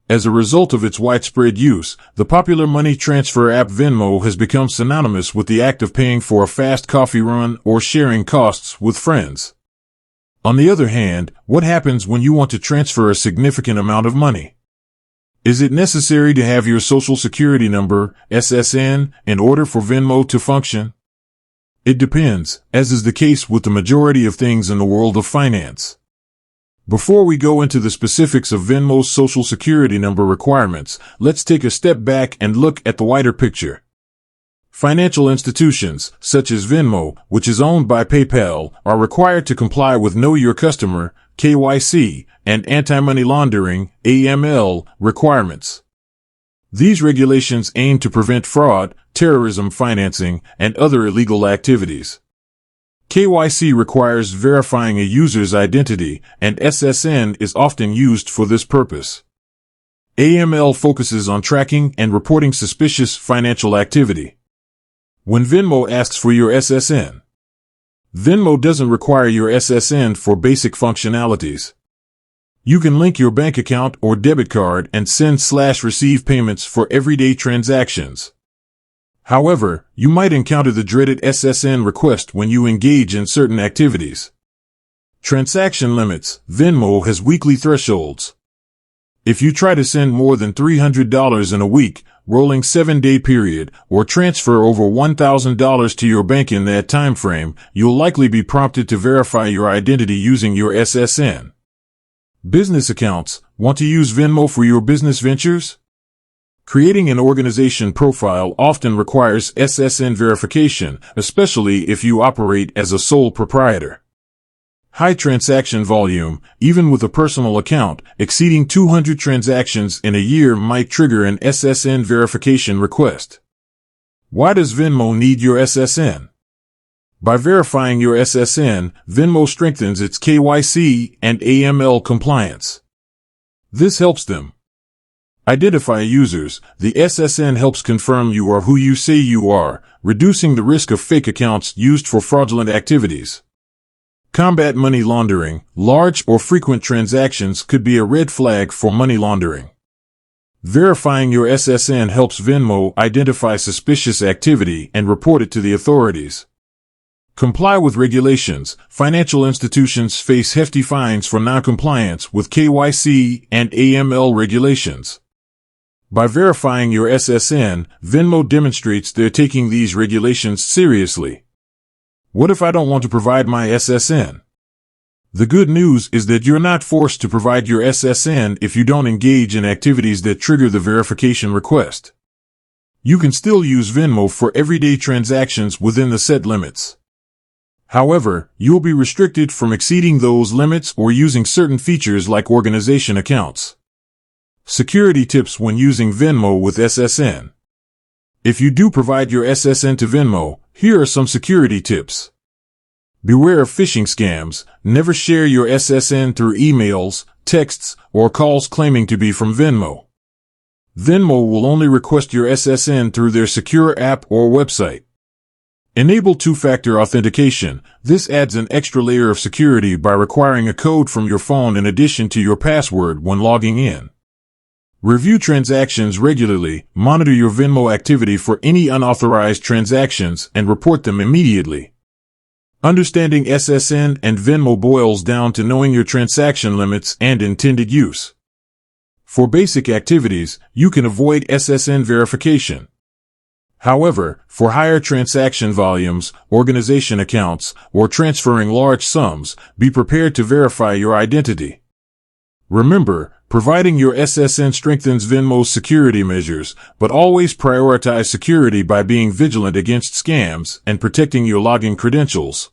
As a result of its widespread use, the popular money transfer app Venmo has become synonymous with the act of paying for a fast coffee run or sharing costs with friends. On the other hand, what happens when you want to transfer a significant amount of money? Is it necessary to have your Social Security number, SSN, in order for Venmo to function? It depends, as is the case with the majority of things in the world of finance. Before we go into the specifics of Venmo's Social Security number requirements, let's take a step back and look at the wider picture. Financial institutions, such as Venmo, which is owned by PayPal, are required to comply with Know Your Customer, KYC, and Anti-Money Laundering, AML, requirements. These regulations aim to prevent fraud, terrorism financing, and other illegal activities. KYC requires verifying a user's identity, and SSN is often used for this purpose. AML focuses on tracking and reporting suspicious financial activity. When Venmo asks for your SSN, Venmo doesn't require your SSN for basic functionalities. You can link your bank account or debit card and send/receive payments for everyday transactions. However, you might encounter the dreaded SSN request when you engage in certain activities. Transaction limits. Venmo has weekly thresholds. If you try to send more than $300 in a week, rolling 7-day period, or transfer over $1,000 to your bank in that time frame, you'll likely be prompted to verify your identity using your SSN. Business accounts. Want to use Venmo for your business ventures? Creating an organization profile often requires SSN verification, especially if you operate as a sole proprietor. High transaction volume, even with a personal account, exceeding 200 transactions in a year might trigger an SSN verification request. Why does Venmo need your SSN? By verifying your SSN, Venmo strengthens its KYC and AML compliance. This helps them identify users. The SSN helps confirm you are who you say you are, reducing the risk of fake accounts used for fraudulent activities. Combat money laundering. Large or frequent transactions could be a red flag for money laundering. Verifying your SSN helps Venmo identify suspicious activity and report it to the authorities. Comply with regulations. Financial institutions face hefty fines for non-compliance with KYC and AML regulations. By verifying your SSN, Venmo demonstrates they're taking these regulations seriously. What if I don't want to provide my SSN? The good news is that you're not forced to provide your SSN if you don't engage in activities that trigger the verification request. You can still use Venmo for everyday transactions within the set limits. However, you'll be restricted from exceeding those limits or using certain features like organization accounts. Security tips when using Venmo with SSN. If you do provide your SSN to Venmo, here are some security tips. Beware of phishing scams. Never share your SSN through emails, texts, or calls claiming to be from Venmo. Venmo will only request your SSN through their secure app or website. Enable two-factor authentication. This adds an extra layer of security by requiring a code from your phone in addition to your password when logging in. Review transactions regularly. Monitor your Venmo activity for any unauthorized transactions and report them immediately. Understanding SSN and Venmo boils down to knowing your transaction limits and intended use. For basic activities, you can avoid SSN verification. However, for higher transaction volumes, organization accounts, or transferring large sums, be prepared to verify your identity. Remember, providing your SSN strengthens Venmo's security measures, but always prioritize security by being vigilant against scams and protecting your login credentials.